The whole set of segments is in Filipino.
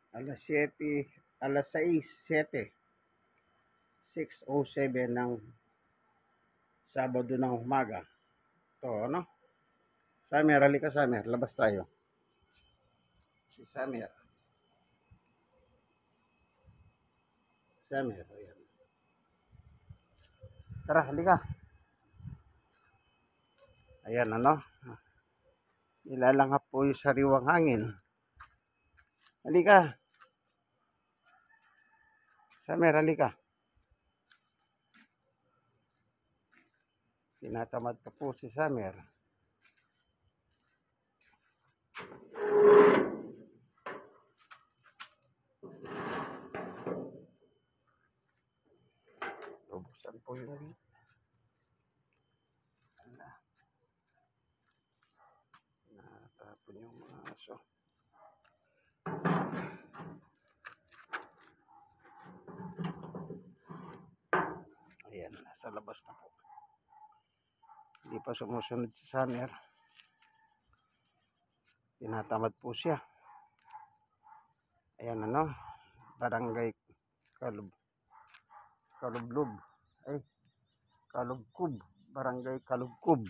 Alas 7, alas 6, 7, 6:07 ng Sabado ng umaga. To, ano? Summer, halika Summer, labas tayo. Si Summer. Summer, ayan. Tara, halika. Ayan, ano? Nilalangap po yung sariwang hangin. Halika. Summer, halika. Tinatamad pa po si Summer. Tubusan po yung wheat. Natapon yung mga aso. Ayan, nasa labas na po. Hindi pa sumusunod si Summer. Tinatamad po siya. Ayan, ano? Barangay Kalublob. Ay, Kalubkub. Barangay Kalubkub.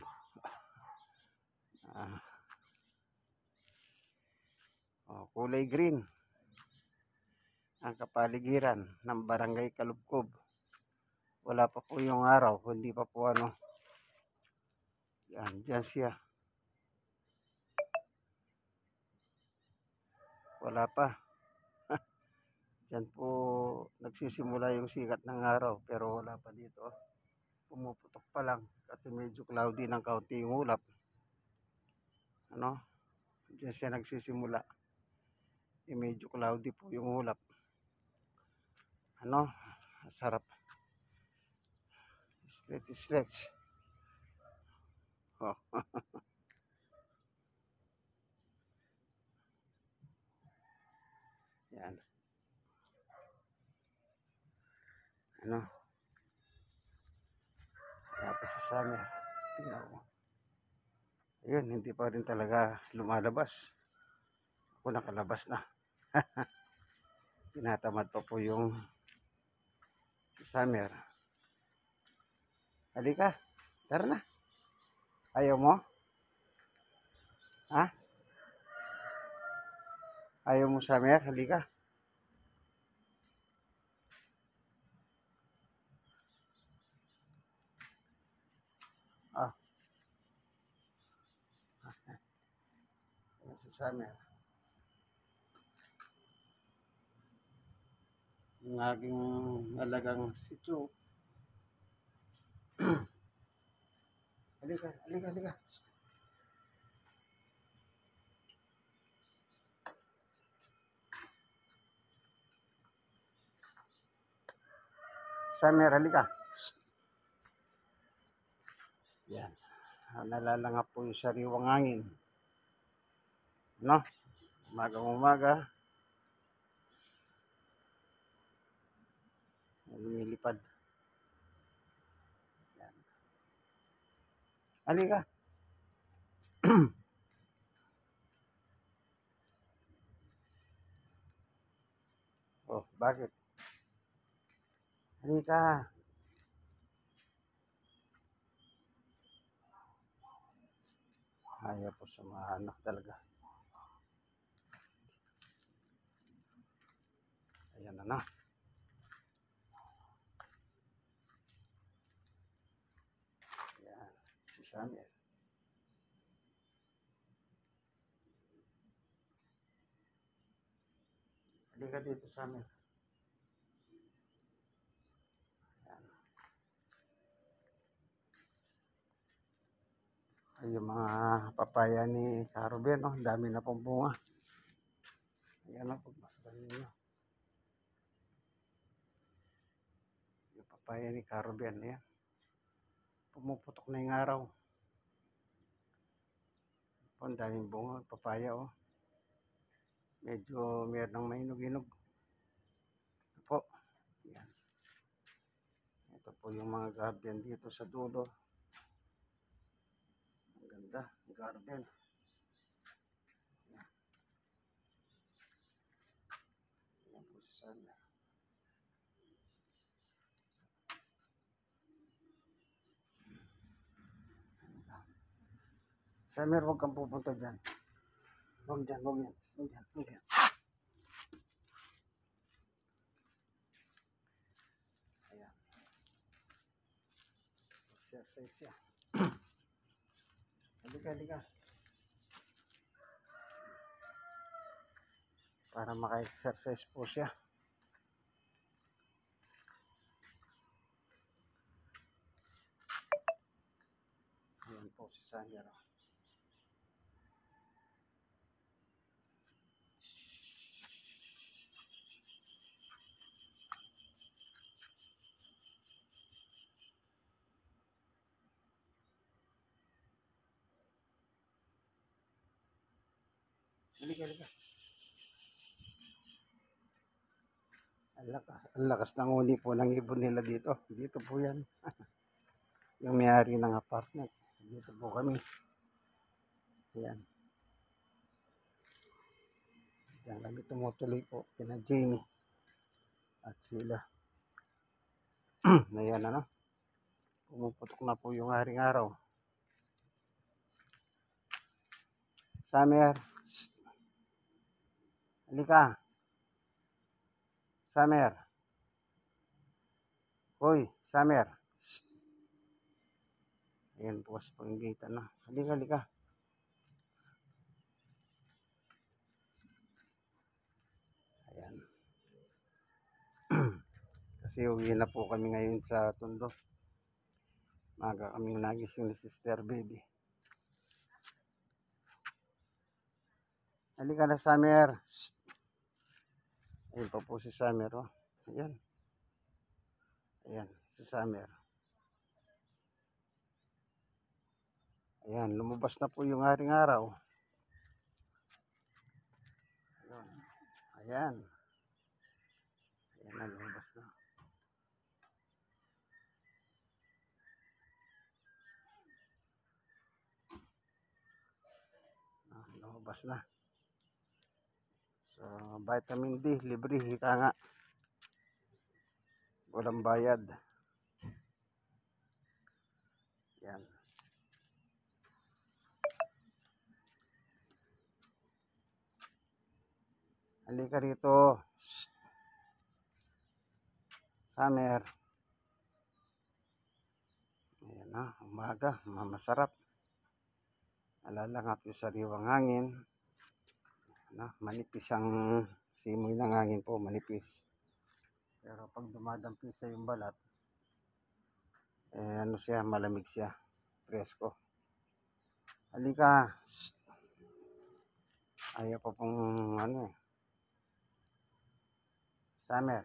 Kulay green ang kapaligiran ng Barangay Kalubkob. Wala pa po yung araw, hindi pa po ano. Yan, dyan siya. Wala pa. Dyan po nagsisimula yung sikat ng araw, pero wala pa dito. Pumuputok pa lang kasi medyo cloudy ng kaunti yung ulap. Ano? Dyan siya nagsisimula. Medyo cloudy po yung ulap. Ano? Sarap. Stretch. Oh. Yan. Ano? Tapos sa Summer. Tingnan mo. Ayun, hindi pa rin talaga lumalabas. Ako nakalabas na. Tinatamad pa po yung Summer. Halika. Tara na. Ayaw mo? Ha? Ayaw mo Summer? Halika. Ah. Ayan si Summer. Yung aking alagang si Chu. Halika. Summer, halika. Yan. Nalalangap po yung sariwang hangin. No? Umaga. Lumilipad. Yan. Halika. Oh, bakit? Halika. Ayaw po sa mga anak talaga. Ayan na. Ayan, si Summer. Halika dito, Summer. Ayan. Ay, yung mga papaya ni Caroben, no? Dami na pong bunga. Ayan na, pagmasdan ninyo. Yung papaya ni Caroben, ayan. Pumuputok na yung araw. Ang daming bunga, papaya, oh. Medyo meron ng mainog-inog. Ito po. Ayan. Ito po yung mga garden dito sa dulo. Ang ganda, garden. Ayan. Summer. Summer, huwag kang pupunta dyan. Huwag dyan, huwag yan. Huwag yan, huwag yan. Ayan. Exercise siya. Halika, halika. Para maka-exercise po siya. Ayan po si Summer. Halika, halika. Ang lakas ng uni po ng ibon nila dito. Dito po yan. Yung may-ari ng apartment. Dito po kami. Ayan. Diyan kami tumutuloy po. Kina Jamie. At sila. Ayan ano. Pumuputok na po yung haring araw. Summer. Halika. Summer. Hoy, Summer. Ayan po sa panggita na. Halika, halika. Ayan. Kasi uwi na po kami ngayon sa Tondo. Maga kaming nagising ni Sister Baby. Halika na, Summer. Ayun pa po si Summer, oh. Ayan. Ayan, si Summer. Ayan, lumabas na po yung haring araw. Ayan. Ayan na, lumabas na. Lumabas na. So, vitamin D, libre, hika nga. Walang bayad. Yan. Halika rito. Summer. Ayan na, umaga, masarap. Alalangap yung sariwang hangin. Ano, manipis ang simoy ng hangin po, manipis. Pero pag dumadampi sa yung balat, ano siya, malamig siya, presko. Halika. Ayaw pa pong ano eh. Summer.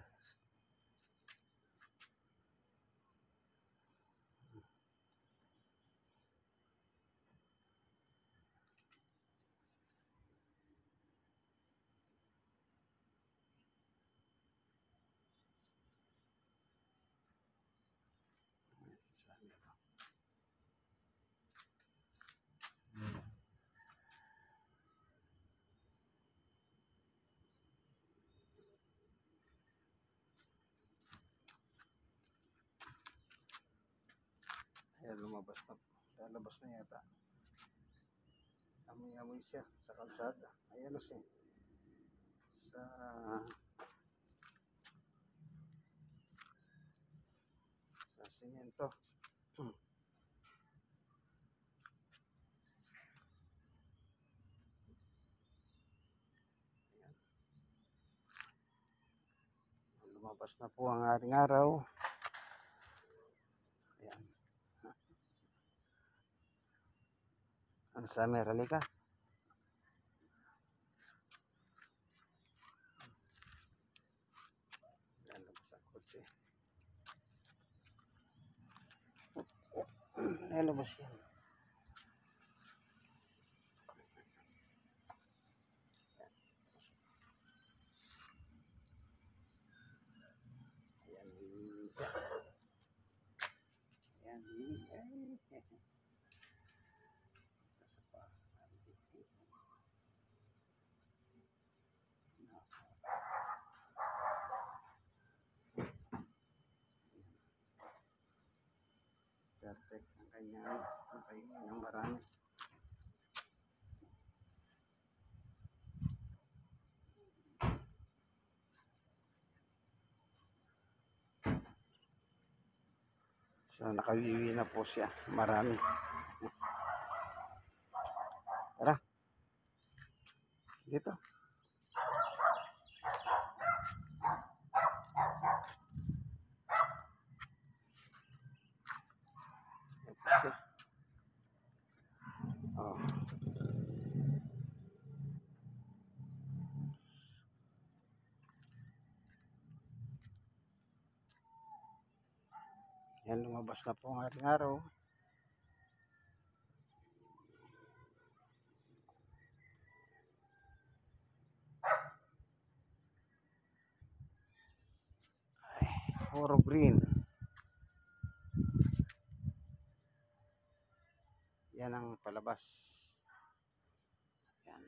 Ayan, lumabas na. Lalabas na yata. Amoy-amoy siya sa kalsada. Ayan o siya. Sa simento. Ayan. Lumabas na po ang haring araw. Ayan. Ang Summer, halika. Lalabas ang kotse. Lalabas yan. Ayan, siya. Ayan, Ayan, okay, ng marami. So, nakawiwi na po siya. Marami. Tara. Dito. Oh. Yan, lumabas na po ang ating araw. Puro green. Yan ang palabas. Yan.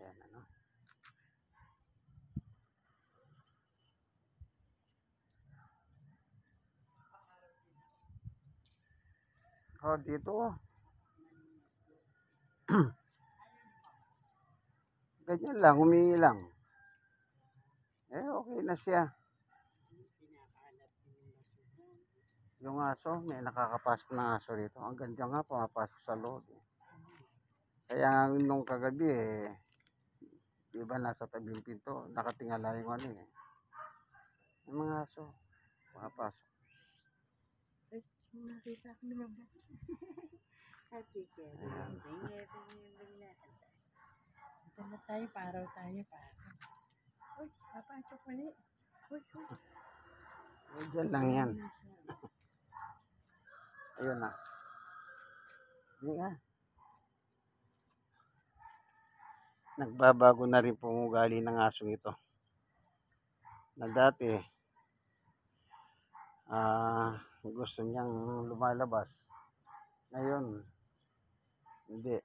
Ayan, ano. Oh, dito. Ganyan lang, humingi lang. Okay na siya. Yung aso, may nakakapasok na aso dito. Ang ganda nga, pumapasok sa loob. Kaya nung kagabi, di ba nasa tabing pinto, nakatingala yung ano eh. Yung mga aso, pumapasok. Ay, nakita ko naman ba? Ate ka, ito na tayo, paraw tayo, paraw. Uy, papasok ulit. Uy, uy. Diyan lang yan. Ayun na. Hindi nga. Nagbabago na rin po ang ugali ng asong ito. Na dati, gusto niyang lumalabas. Ngayon, hindi.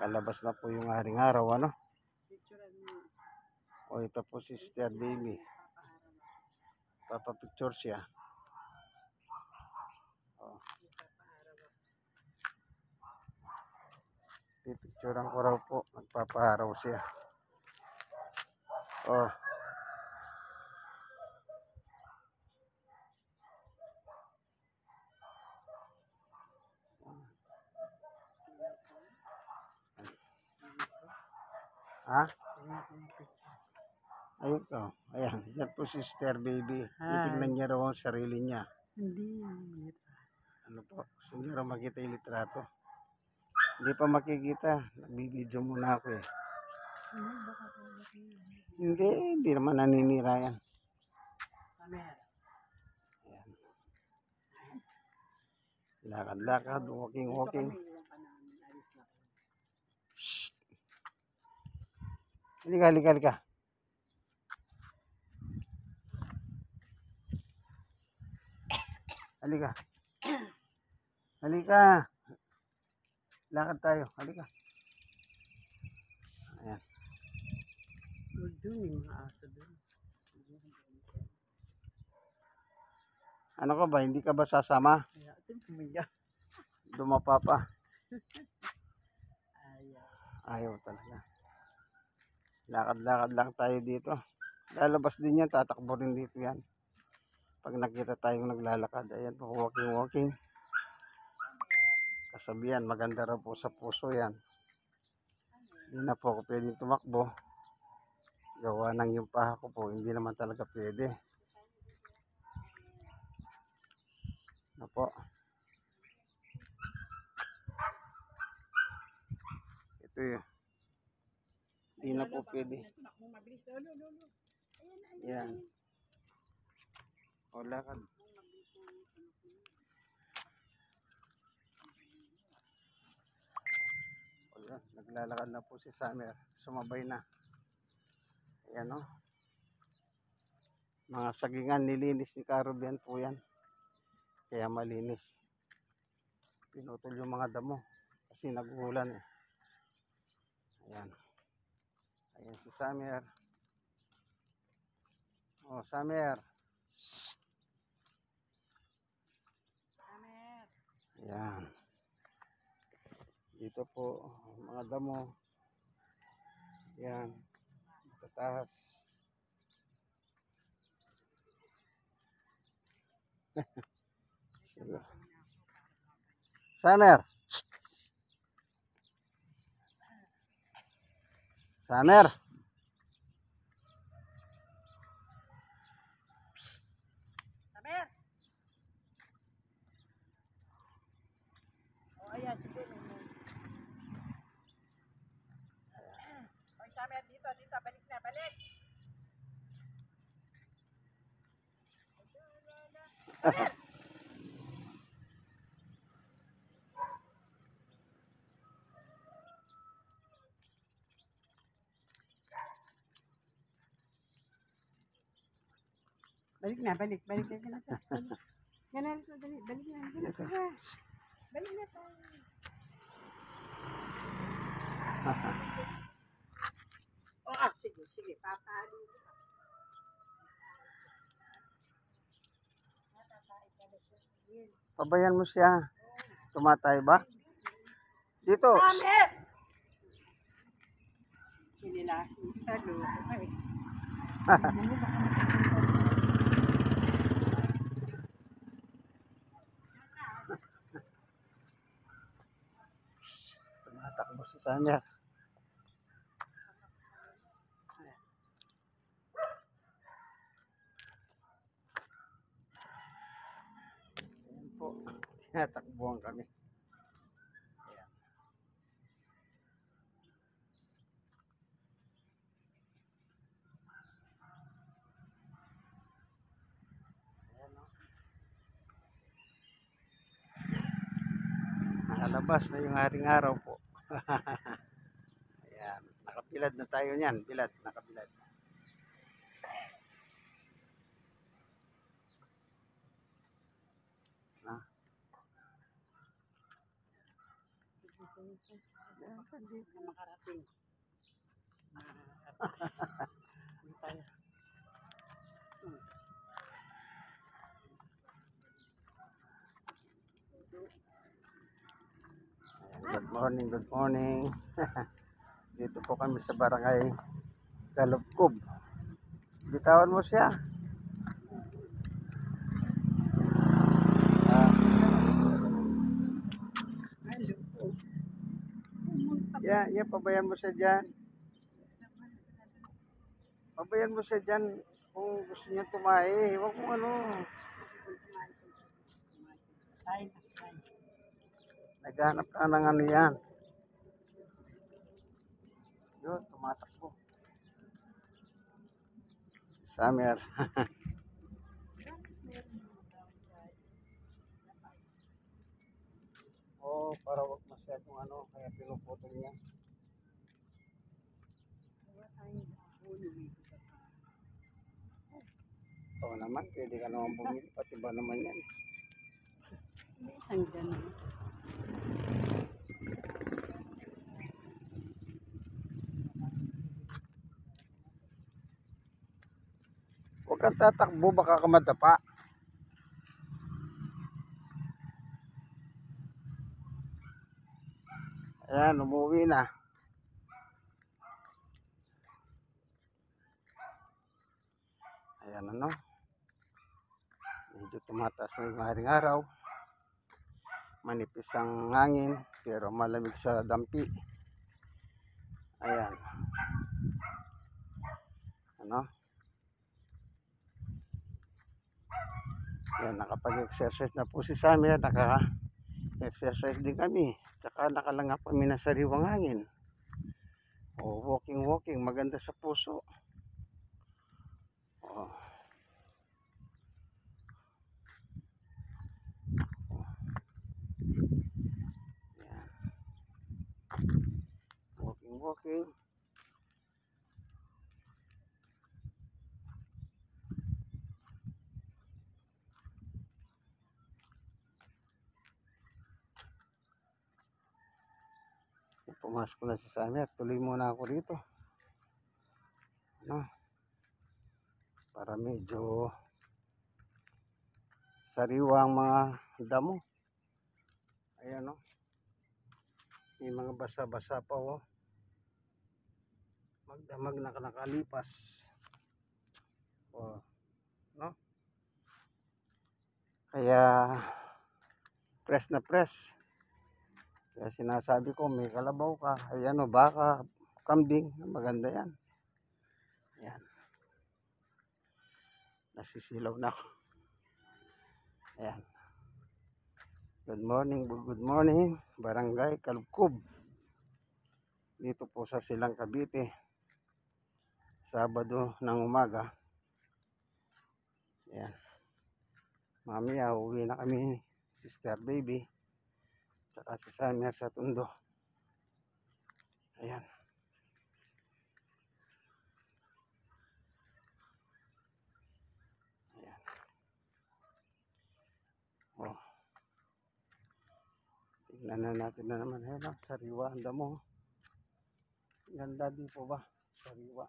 Kalabas na po yung haring araw, ano? O, ito po si Sister Baby. Papapicture siya. O. Pipicturean ko raw po. Magpaparaw siya. O. Ha? Ayun ko. Ayan. Yan po si Sister Baby. Titignan niya raw ang sarili niya. Hindi. Ano po? Gusto niya raw makita yung litrato. Hindi pa makikita. Nagbibideo muna ako eh. Hindi naman naninira yan. Ayan. Lakad-lakad, walking. Shhh. Halika. Halika. Lakad tayo. Halika. Ayan. Huwag doon, yung mga aso doon. Ano ka ba? Hindi ka ba sasama? Kaya ito, pumiga. Dumapa pa. Ayaw. Ayaw talaga. Lakad-lakad lang tayo dito. Lalabas din yan. Tatakbo rin dito yan. Pag nakita tayong naglalakad. Ayan po. Walking. Kasabihan. Maganda raw po sa puso yan. Hindi na po ako pwedeng tumakbo. Gawa ng yung paha ko po. Hindi naman talaga pwede. Ano po. Ito yun. Hindi na po pwede. Yan. O lakad. O, naglalakad na po si Summer. Sumabay na. Ayan o. Mga sagingan nilinis ni Karubian po yan. Kaya malinis. Pinutol yung mga damo. Kasi nag-uulan eh. Ayan. Ayan si Summer. Oh, Summer. Ayan. Dito po, mga damo. Ayan. Tataas. Summer. Summer. Samer! O, ayan, sige. Oy, Samer, dito, balik na, balik! Balik na, balik na. Ganun ko, dali, balik na. Balik na tayo. Sige, papalo. Pabayan mo siya. Tumatay ba? Dito. Samer! Sinilasin sa loob. Ay. Tumatakbo si Summer. Ayan po. Tinatakbuhan kami. Ayan. Ayan o. Nakalabas na yung haring araw po. Ayan. Nakabilad na tayo niyan. Bilad. Nakabilad. Na. Hindi na makarating. Good morning, good morning. Dito po kami sa barangay Galubcob. Bitawan mo siya. Pabayan mo siya dyan. Pabayan mo siya dyan kung gusto niya tumae. Huwag mo ano. Naghanap ka ng ano yan. Yun, tumatakbo. Summer. Oh, para wag masyadong ano, kaya pinuputol niya. Oo naman, pwede ka naman bumili, pati ba naman yan. Isang ganun. Huwag kang tatakbo, baka ka madapa. Ayan, umuwi na. Ayan ano. Medyo tumataas na yung haring araw. Manipis ang hangin, pero malamig sa dampi. Ayan. Ano? Ayan, nakapag-exercise na po si Summer. Naka-exercise din kami. Tsaka nakalangap kami ng sariwang hangin. O, walking, maganda sa puso. O. Ayan. Walking. Pumasok na si Summer. Tuloy muna ako rito. Ano? Para medyo sariwa ang mga damo. Ayan, no? May mga basa-basa pa, oh. Magdamag na nakalipas. Oh, no? Kaya press na press. Kaya sinasabi ko, may kalabaw ka, ay ano, baka, kambing, maganda yan. Ayan. Nasisilaw na ako. Ayan. Good morning, Barangay Kalubkob. Dito po sa Silang Cavite. Sabado ng umaga. Ayan. Mamaya, uwi na kami, Sister Baby. Tsaka si Summer sa Tondo. Ayan. Ayan. Oh. Tignan na natin na naman. Ayan, sariwa ang damo. Ganda di po ba? Sariwa.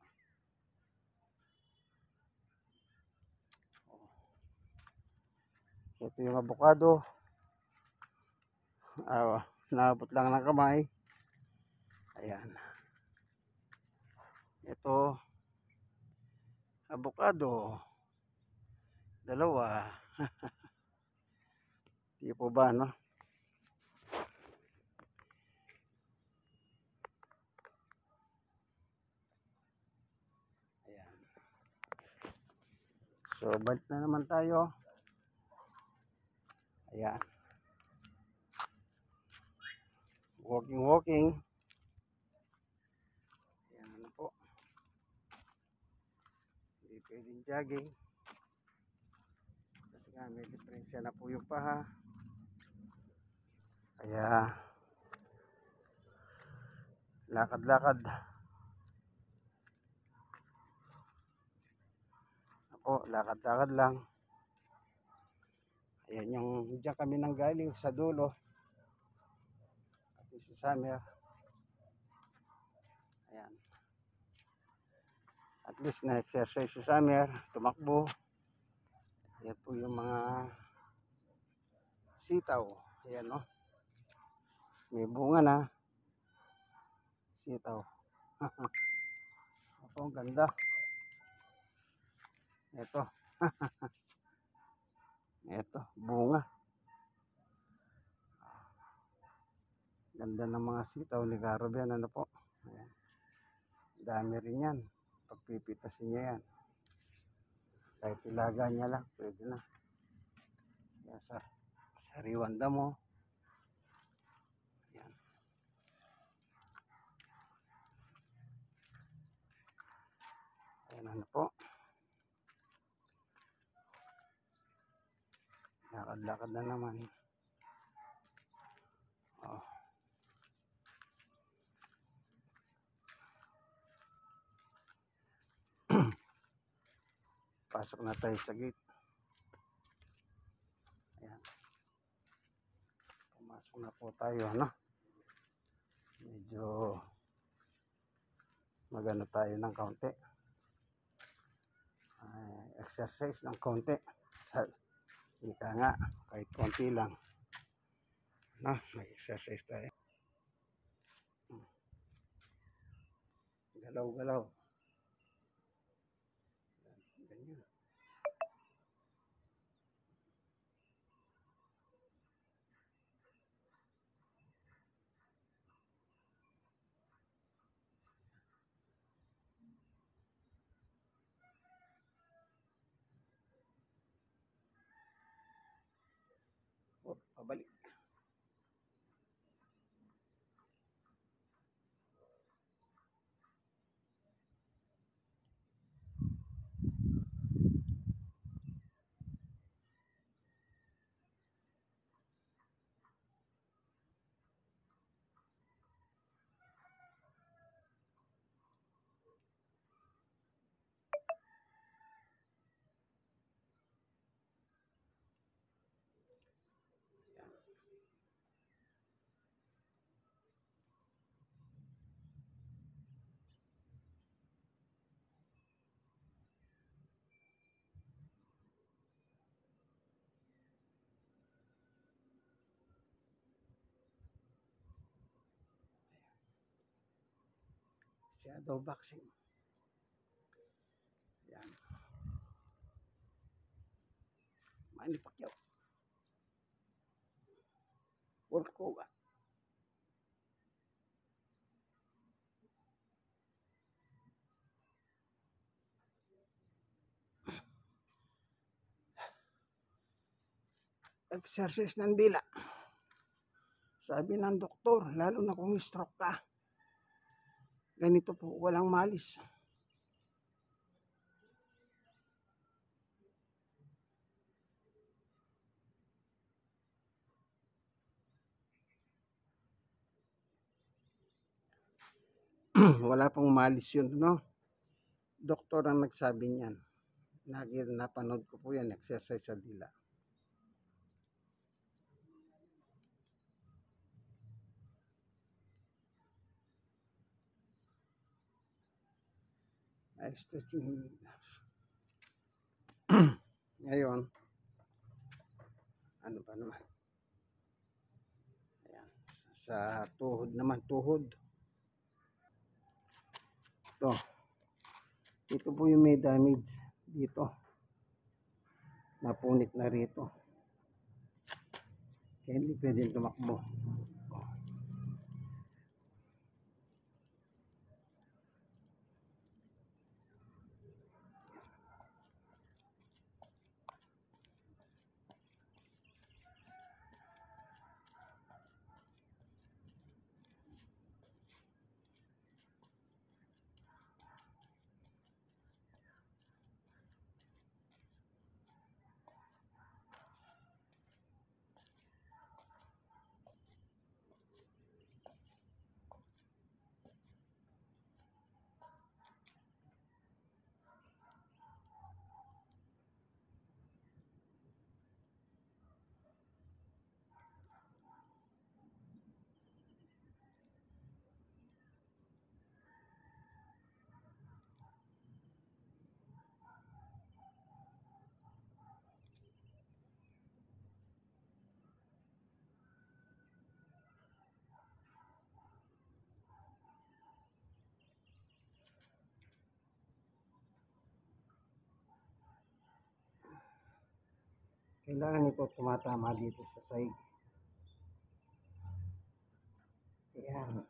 Oh. Ito yung avocado. Naabot lang ng kamay. Ayan. Ito, avocado. Dalawa. Di po ba, no? Ayan. So, balik na naman tayo. Ayan. Walking. Ayan, ano po. Hindi pwedeng jogging. Kasi nga, may diferensya na po yung paha. Kaya, lakad-lakad. Ako, lakad-lakad lang. Ayan yung, diyan kami nang galing sa dulo. At si Summer. Ayan. At least na-exercise si Summer, tumakbo. Ayan po yung mga sitaw. Ayan, no? May bunga na. Sitaw. Ito, ang ganda. Ito. Ito, bunga. Ganda ng mga sitaw ni Garoben. Ano po? Ayan. Dami rin yan. Pagpipitasin niya yan. Kahit ilaga niya lang, pwede na. Yan sa sariwan damo. Yan. Ayan, ano po. Lakad-lakad na naman. Oh. Pasok na tayo sa gate. Ayan. Pumasok na po tayo, no? Medyo magano tayo ng kaunti. Exercise ng kaunti. Ika nga, kahit konti lang. No? Mag-exercise tayo. Galaw-galaw. Ganyan. Oh, pabalik. Kaya daw vaccine. Yan. Manny Pacquiao. Hulk Hogan. Exercise ng dila. Sabi ng doktor, lalo na kung stroke ka. Ganito po, walang malis. Wala pong malis yun, no? Doktor ang nagsabi niyan. Napanood ko po yan, exercise sa dila. Ay, stretching. Ngayon, ano pa naman? Ayan. Sa tuhod naman, tuhod. Ito po yung may damage dito. Napunit na rito. Kaya hindi pwedeng tumakbo. Kailangan ito tumatama dito sa side. Ayan.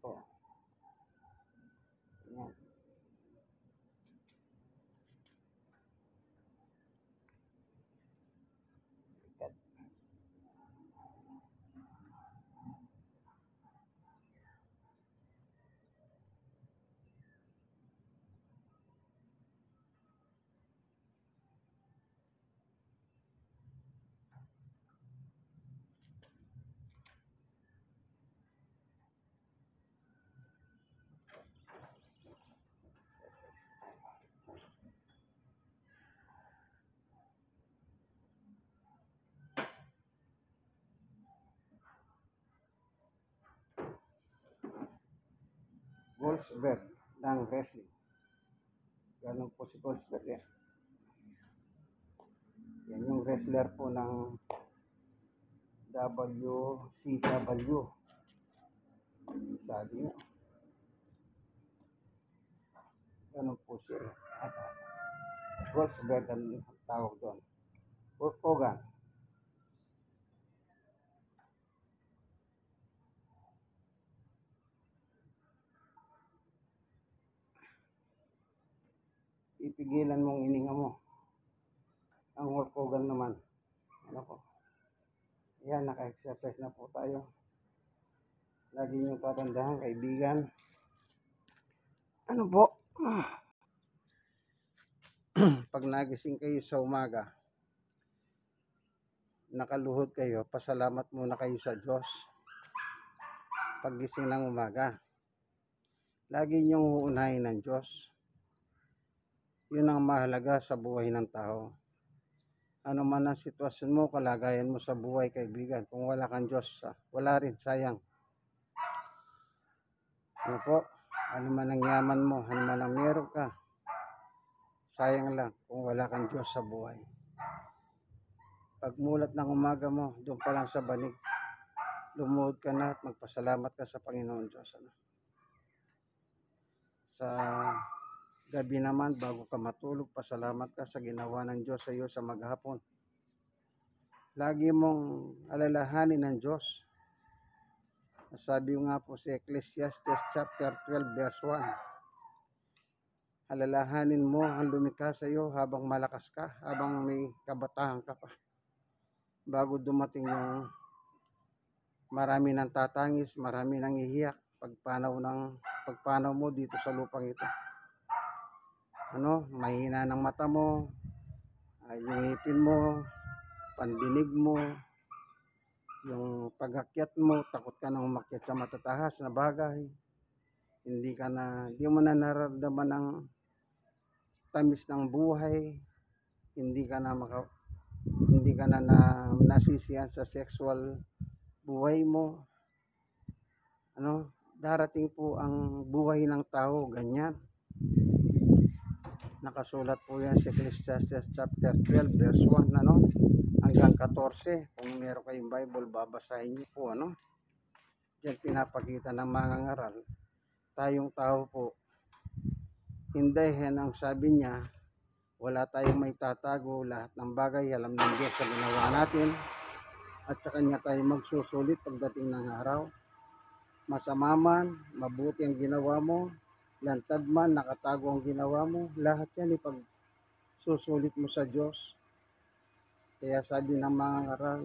Oh. Ayan. Goldberg ng wrestling. Ganun po si Goldberg yan. Yan yung wrestler po ng WCW. Sabi niya. Ganun po siya. Goldberg ang tawag doon. Hulk Hogan. Ipigilan mong ininga mo. Ang Hulk Hogan naman. Ano po? Yan, naka-exercise na po tayo. Lagi nyo tatandaan, kaibigan. Ano po? Pag nagising kayo sa umaga, nakaluhod kayo, pasalamat muna kayo sa Diyos. Paggising ng umaga, lagi nyong uunahin ng Diyos. Yun ang mahalaga sa buhay ng tao. Ano man ang sitwasyon mo, kalagayan mo sa buhay, kaibigan, kung wala kang Diyos, wala rin, sayang. Ano po, ano man ang yaman mo, ano man ang meron ka, sayang lang kung wala kang Diyos sa buhay. Pagmulat ng umaga mo, doon pa lang sa banig, lumuhod ka na at magpasalamat ka sa Panginoon Diyos. Ano? Sa gabi naman, bago ka matulog, pasalamat ka sa ginawa ng Diyos sa iyo sa maghapon. Lagi mong alalahanin ng Diyos. Sabi nga po sa Ecclesiastes chapter 12 verse 1, alalahanin mo ang lumikha sa iyo habang malakas ka, habang may kabataan ka pa. Bago dumating yung marami ng tatangis, marami ng ihiyak, pagpanaw mo dito sa lupang ito. Ano, mahina ng mata mo, yung ngipin mo, pandinig mo, yung pag-akyat mo, takot ka na umakyat sa matatahas na bagay. Hindi mo na nararamdaman ng tamis ng buhay. Hindi ka na nasisiyan sa sexual buhay mo. Ano, darating po ang buhay ng tao, ganyan. Nakasulat po yan sa Ecclesiastes chapter 12 verse 1, ano? Hanggang 14, kung meron kayong Bible, babasahin niyo po, ano? Diyan pinapakita ng mga ngaral, tayong tao po, hindi yan ang sabi niya, wala tayong may tatago, lahat ng bagay, alam ng Diyos sa ginawa natin, at sa Kanya tayo magsusulit pagdating ng araw. Masama man, mabuti ang ginawa mo, lantad man, nakatago ang ginawa mo, lahat yan ipagsusulit mo sa Diyos. Kaya sabi ng mga ngaral,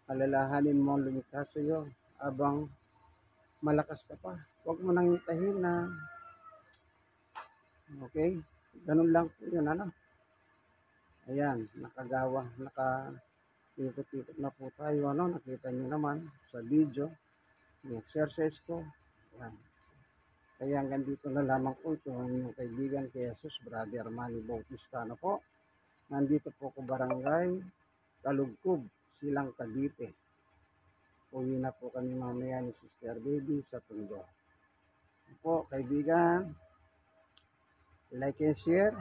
alalahanin mo ang lumikha sa iyo habang malakas ka pa. Huwag mo nang hintahin na, okay? Ganun lang po yun, ano? Ayan, ikot-ikot na po tayo, ano? Nakita nyo naman sa video, yung exercise ko. Ayan. Kaya hanggang dito na lamang po ito ang inyong kaibigan kay Jesus, Brother Manny Bautista na po. Nandito po ko barangay Kalugkub, Silang Cavite. Uwi na po kami mamaya ni Sister Baby sa Tondo. Po, kaibigan, like and share.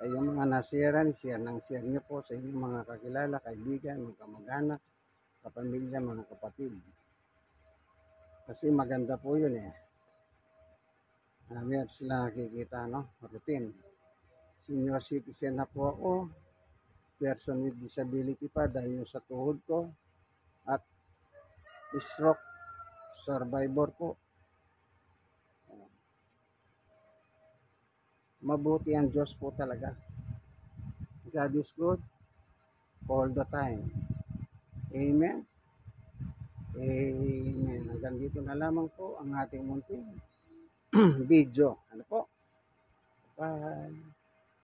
Kayong mga nasiran, share nyo po sa inyong mga kakilala, kaibigan, mga kamag-anak, kapamilya, mga kapatid. Kasi maganda po yun eh. Meron sila nakikita, no? Routine. Senior citizen na po ako, person with disability pa dahil sa tuhod ko, at stroke survivor po. Mabuti ang Diyos po talaga. God is good all the time. Amen. Amen. Hanggang dito na lamang po ang ating munting video. Ano po? Bye.